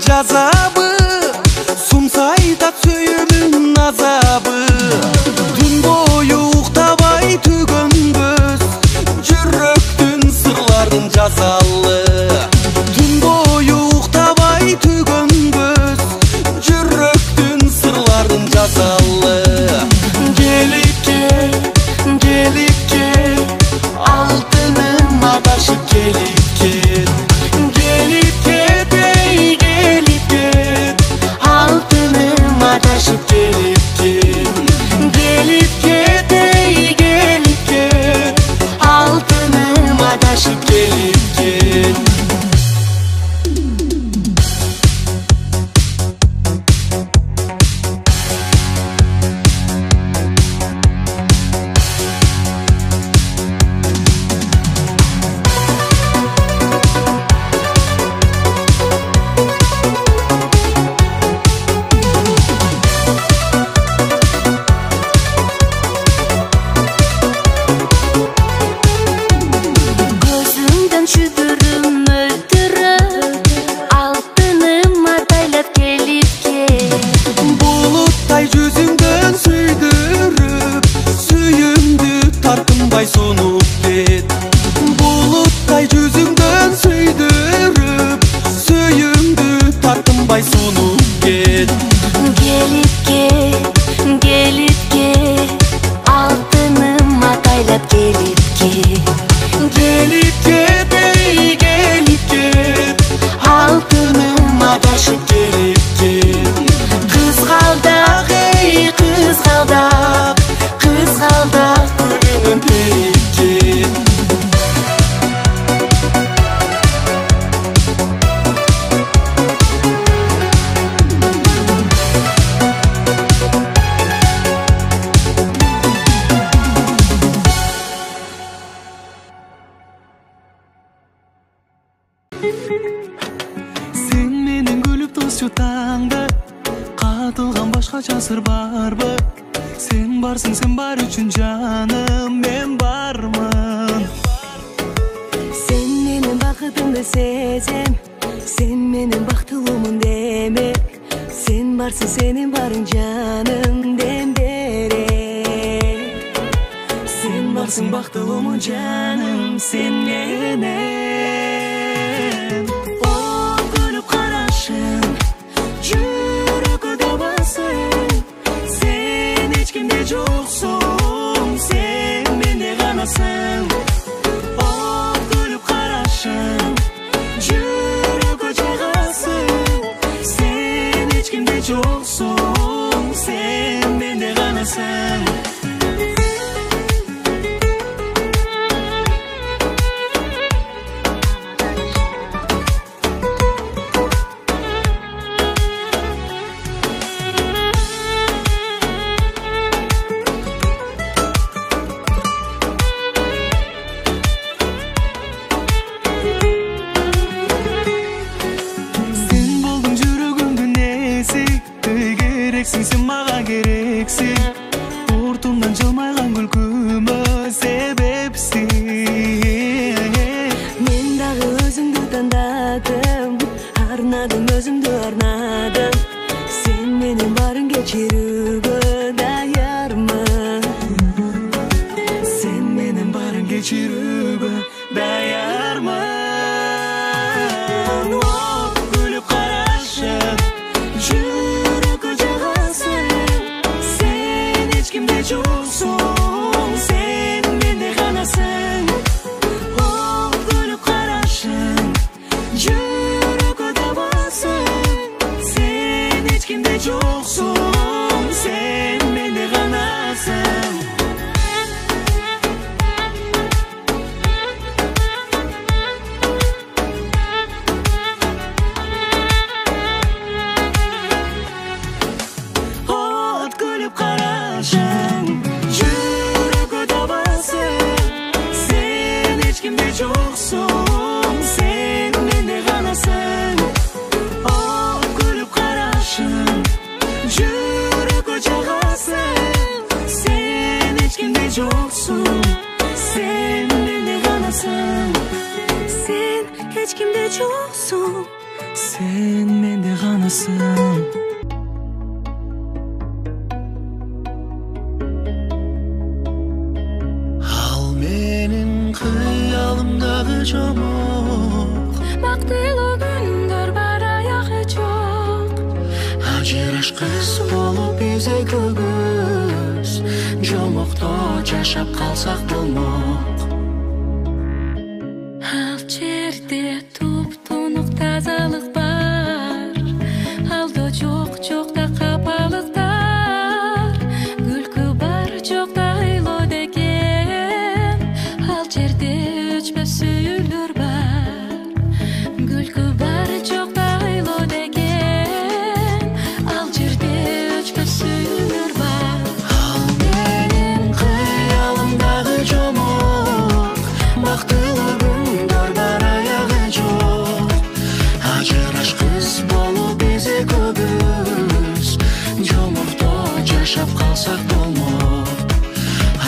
жазабы, сумсайдат сөйүмүн азабы. Түн бою уктабай түгөнбөз, жүрөктүн сырларын жазалы. Түн бою уктабай түгөнбөз, жүрөктүн сырларын жазалы. Келип кел, алтыным адашып келип кел. Келип кел, алтыным адашып келип кел. Келип кел, алтыным адашып келип кел. Sunуп кет, булуттай жүзүңдөн сүйдүрүп, сүйүмдү тартынбай сунуп кет. Келип кел, алтыным атайлап келип кел. Келип кет, алтыным адашып келип кел. Кызгалдак, кызгалдак, кызгалдак гүлүнүн перип кел. Сен менен күлүп тосчу таңда, катылган башкача сыр барбы? Sen varsın, sen var üçün canım, ben varmın. Sen benim bakıtımda sezem, sen benim baktığımın demek. Sen varsın, senin varın canım, demberek. Sen varsın, baktığımın canım, sen benim. O gülüp karaşın, yürek basın. Hiç kimde yoksun, sen bende kanasın. O gülüp karaşın, yürek ocağısın. Sen hiç kimde yoksun, sen bende kanasın. Sen maga gereksin, ortumdan çalmaygan gülküme sebepsin. Men dağı özümdü tandadım, arnadım özümdü arnadım. Sen benim barın geçirüge dayarmın. Sen benim barın geçirüge dayarmın. Oh, gülüp karaşın, kimde yoksun, sen bende kanasın. O gülüp karaşın, yürek odabasın. Sen hiç kimde yoksun, sen bende kanasın. Ot gülüp karaşın, yürek odabasın. Sen hiç kimde yoksun, sen bende kanasın. Ot gülüp karaşın, yürek ocağısın. Sen hiç kimde yoksun, sen bende kanasın. Sen hiç kimde yoksun, Sen менде ғанасың. Ал менің қиялымдағы жомок, бактылуу күндөр бар аягы жок. Ажырашкыс болуп бизе көгөз, жомокто жашап калсак болмок. Ал жерде туп-тунук тазалык бар, алдо жок, жокта капалыктар. Күлкү бар, жокта ыйлоо деген, ал жерде өчпөс сүйүүлөр бар. Күлкү бар, жокта ыйлоо деген, ал жерде өчпөс сүйүүлөр бар. Ал менин кыялымдагы жомок, бактылуу күндөр бар аягы жок. Ажырашкыс болуп бизе көбүз, жомокто жашап калсак болмок.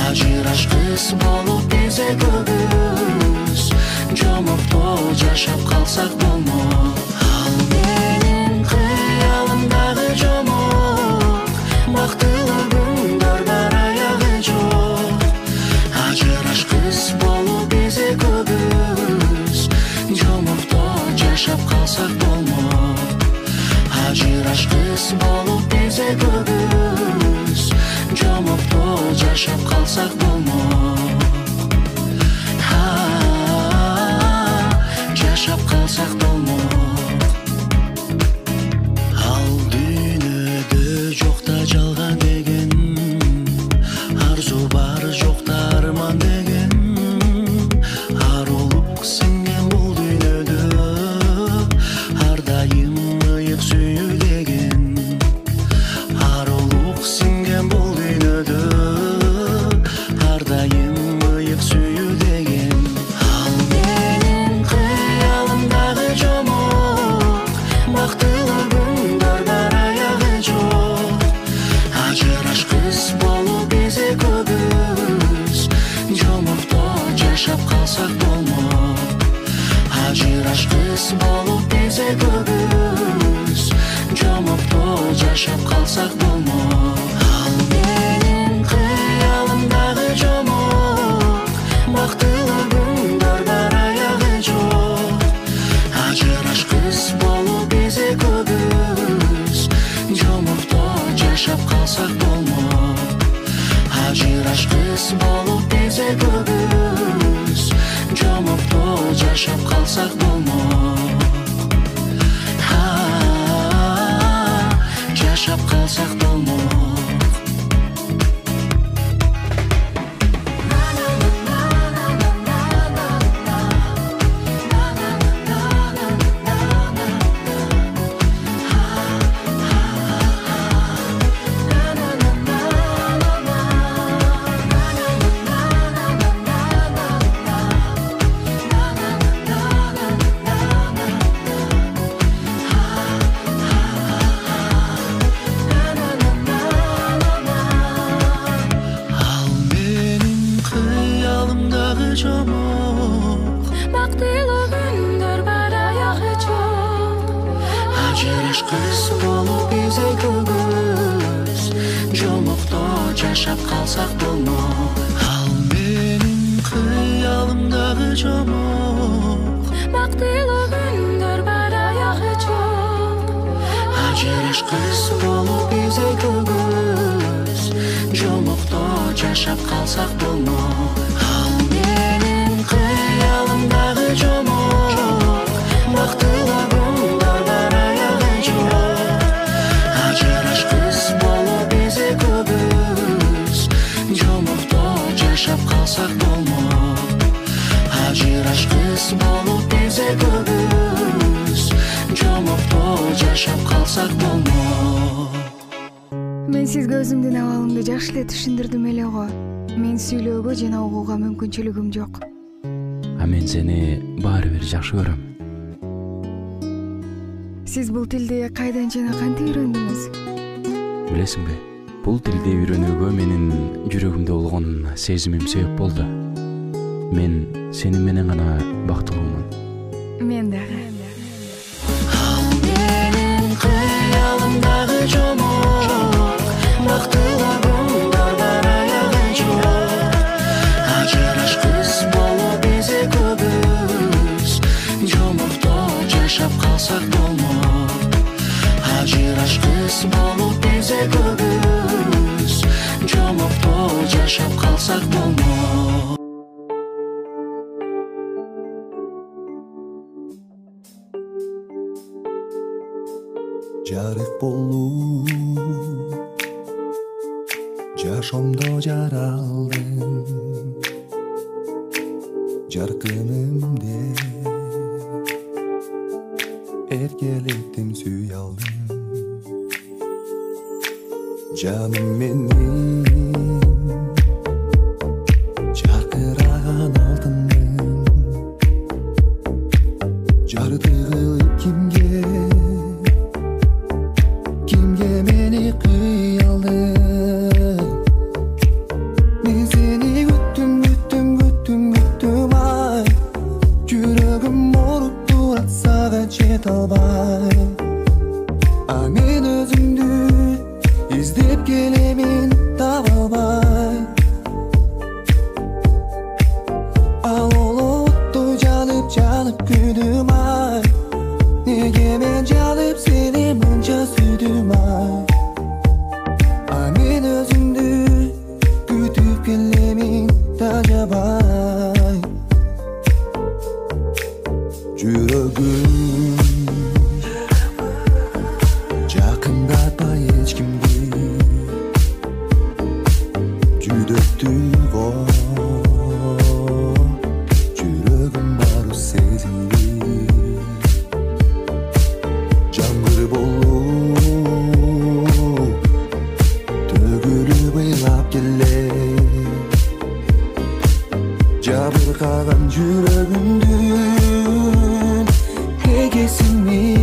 Ажырашкыс болуп бизе көбүз, жомокто жашап калсак болмок. Ал менин кыялымдагы жомок, бактылуу күндөр бар аягы жок. Ажырашкыс болуп бизе көбүз, жомокто жашап калсак болмок. Ажырашкыс болуп бизе көбүз, жомокто жашап калсак болмок. Жашап калсак болмок. Ал дүйнөдө жокта жалган деген, арзу бар жокта арман деген. Арулук сиңген бул дүйнөдө, ар дайым ыйык сүйүү деген. Арулук сиңген бул дүйнөдө, ар дайым ыйык сүйүү деген. Ал менин кыялымдагы жомок, бактылуу күндөр бар аягы жок. Ажырашкыс болуп бизе көбүз, жомокто жашап калсак болмок. Ажырашкыс болуп бизе көбүз, жомокто жашап калсак болмок. Ал менин кыялымдагы жомок, бактылуу күндөр бар аягы жок. Ажырашкыс болуп бизе көбүз, жомокто жашап калсак болмок. Ажырашкыс болуп бизе көбүз, жомокто жашап калсак болмок. Жашап калсак болмок. Ал менин кыялымдагы жомок, Бактылуу күндөр бар аягы жок. ажырашкыс болуп бизе көбүз, жомокто жашап калсак болмок. Ал менин кыялымдагы жомок, Бактылуу күндөр бар аягы жок. ажырашкыс болуп бизе көбүз, жомокто жашап калсак болмок. Ал менин кыялымдагы жомок, бактылуу күндөр бар аягы жок. Ажырашкыс болуп бизе көбүз, жомокто жашап калсак болмок. Ажырашкыс болуп бизе көбүз, жомокто жашап калсак болмок. Мен сизге өзүмдүн абалымды жакшы эле түшүндүрдүм эле го. Мен сүйлөөгө жана угууга мүмкүнчүлүгүм жок. А мен сени баары бир жакшы көрөм. Сиз бул тилди кайдан жана кантип үйрөндүңүз? Билесиңби, бул тилди үйрөнүүгө менин жүрөгүмдө болгон сезимим себеп болду. Мен сени менен гана бактылуумун. Мен дагы. қалсақ болмақ, ажырашқыс болып безе көбіз, жомоқ бол жашап қалсақ болмақ. Жарық болу жашомдо жаралдым, жаркынымде эркелеттим сүй алдым. Жаным менин жаркыраган алтыным, жардыгыл кимге meni kıyaldı. Ben seni güttüm ay, yüreğim morup durat sağa jet albay. Men özümdü izlep gelemin tabalbay. Al oluttu canıp güdüm ay, nege men canıp seni mınca südüm ay. Men özümdü kütüp gelemin tacabay. Yüreğim jakındatma hiç kimdi, yüdöktü o yüreğim baru sezildi. Жаңғыр болып төгіліп ойлап келе, жабырқаған жүрегімдің егесімен.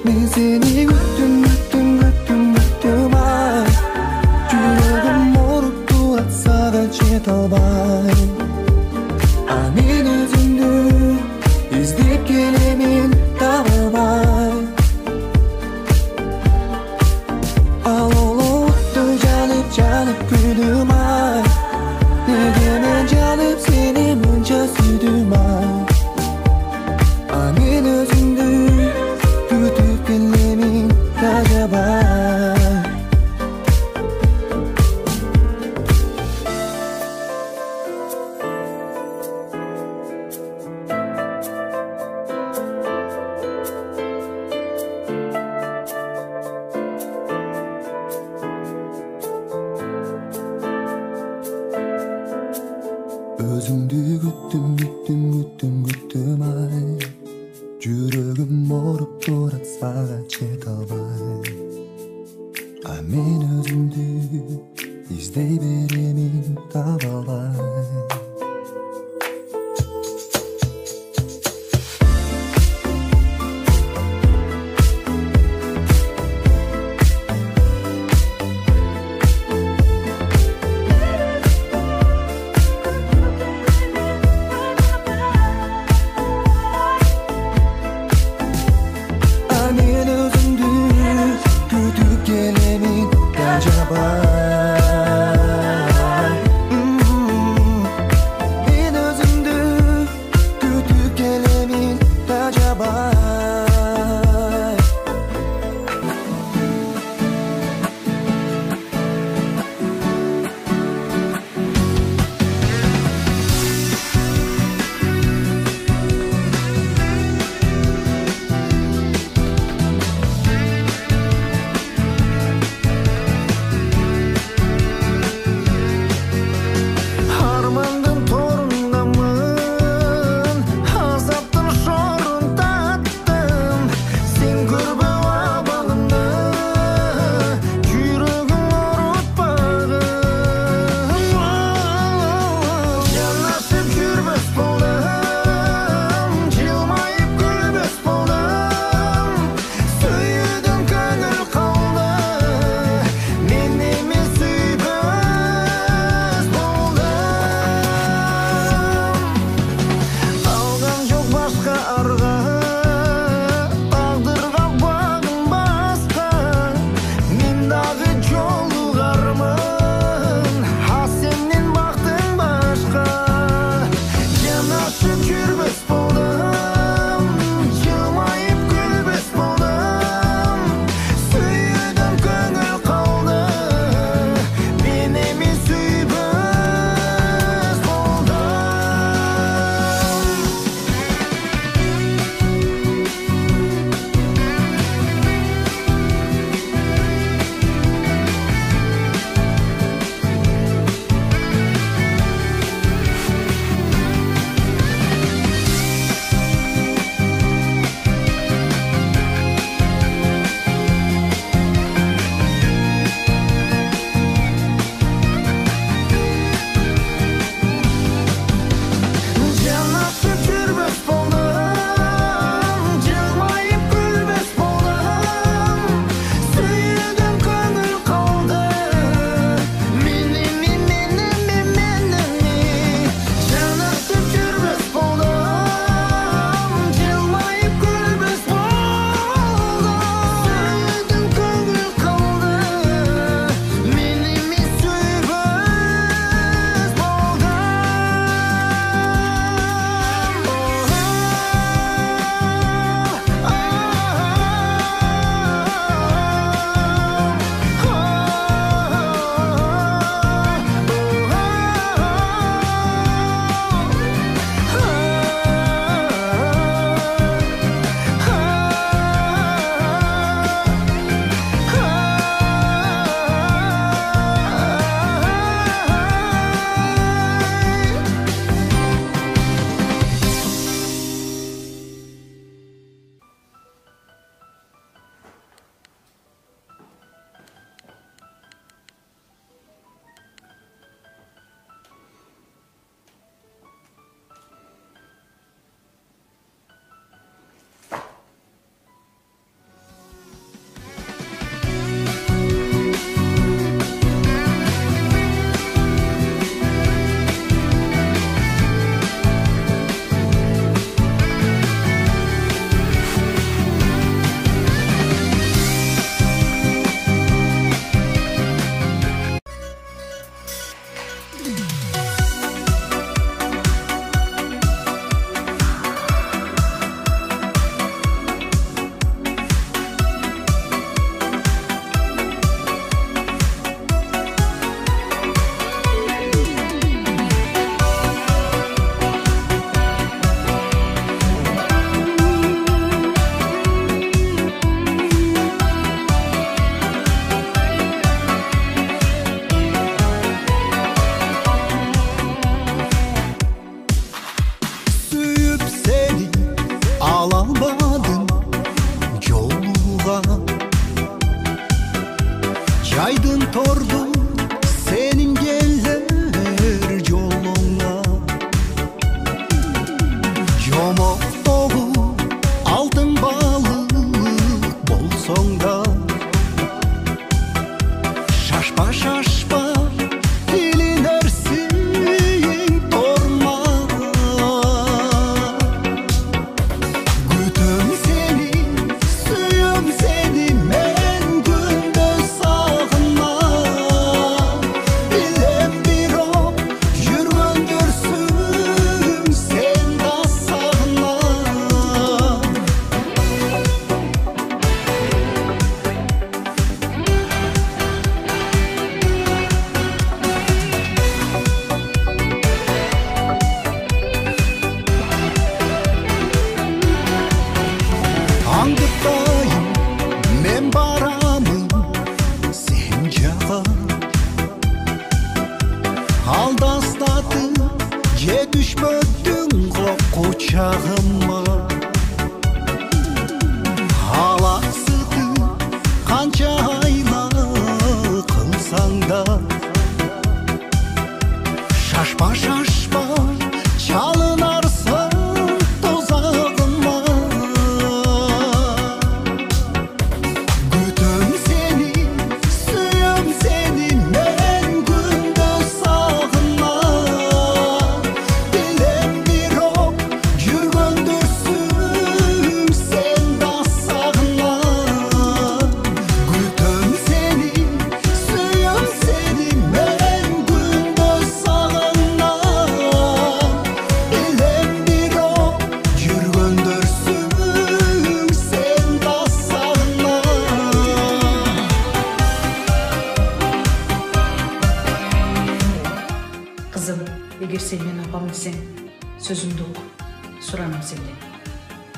Мен сені күттім ай, жүрегім морып тұрат саған жете албай. Мен өзімді İzdip gelemin tabalbay. Al oluttu canıp güdüm ay, negemen canıp seni mınca südüm ay. Men özümdü kütüp gelemin tacabay. Özümdü güttüm ay, yüreğim morup durat sağa jet albay. Men özümdü izley beremin tabalbay. Men özümdü kütüp gelemin tacabay.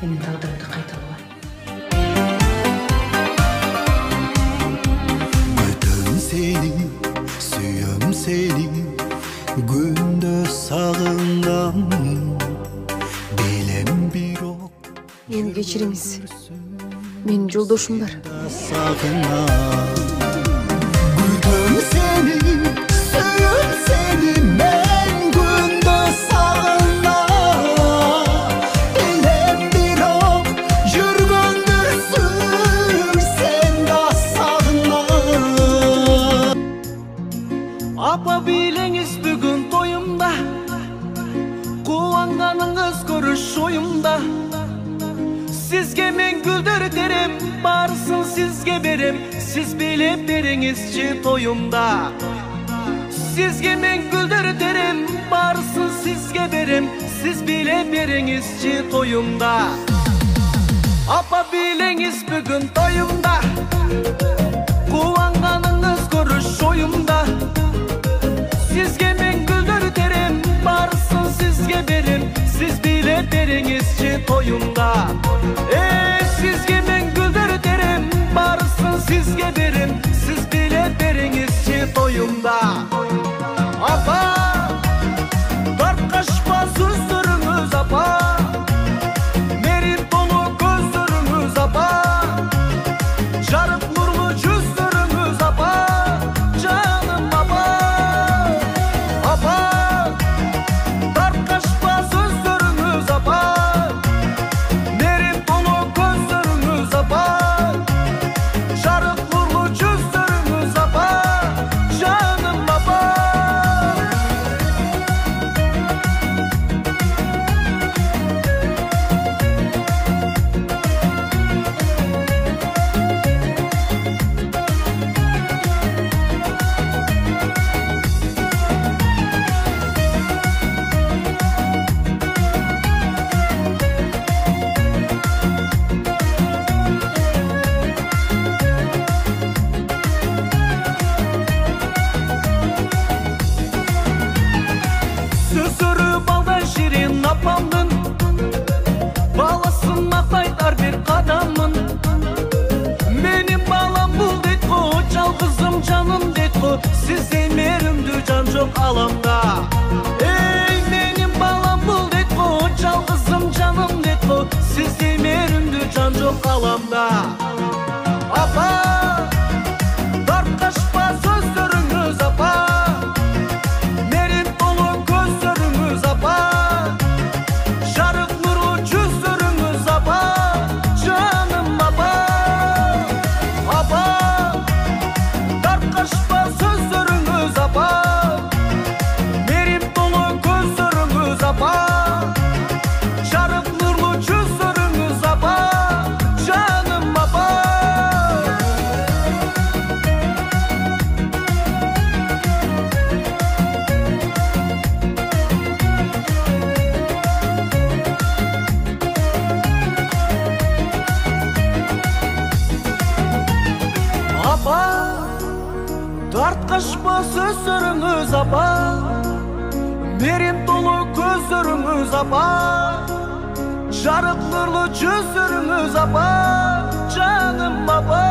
менин тагдырымды кайталабай. Күтөм сени, сүйөм сени, күндө сагындам. Билем бирок Мени кечириңиз. Менин жолдошум бар. Күтөм сени, сүйөм сени, мен күндө сагындам. Билем бирок жүргөндүрсүң, сен да сагындам. Апа билеңиз бүгүн тоюмда, кубанганыңыз көрүш оюмда. Сизге мен гүлдөр терем, барсын сизге берем, сиз билеп бериңизчи тоюмда. Сизге мен гүлдөр терем, барсын сизге берем, сиз билеп бериңизчи тоюмда. Апа билеңиз бүгүн тоюмда, кубанганыңыз көрүш оюмда. Сизге мен гүлдөр терем, барсын сизге берем, сиз билеп бериңизчи тоюмда. Сизге мен гүлдөр терем, барсын сизге берем, сиз билеп бериңизчи тоюмда. Апа, тарткашпа сөздөрүңүз апа, мерим толуу көздөрүңүз апа, жарык нурлуу жүздөрүңүз апа, жаным апа. Апа, тарткашпа сөздөрүңүз апа, мерим толуу көздөрүңүз апа, жарык нурлуу жүздөрүңүз апа, жаным апа. Сөздөрү балдай ширин апамдын, баласын мактайт ар бир кадамын. Менин балам бул дейт го, жалгызым жаным дейт го, сиздей мээримдүү жан жок аламда. Менин балам бул дейт го, жалгызым жаным дейт го, сиздей мээримдүү жан жок аламда. Апа, тарткашпа сөздөрүңүз апа, мерим толуу көздөрүңүз апа, жарык нурлуу жүздөрүңүз апа, жаным апа. Апа, тарткашпа сөздөрүңүз апа, мерим толуу көздөрүңүз апа, жарык нурлуу жүздөрүңүз апа, жаным апа. Апа, тарткашпа сөздөрүңүз апа, мерим толуу көздөрүңүз апа, жарык нурлуу жүздөрүңүз апа, жаным апа.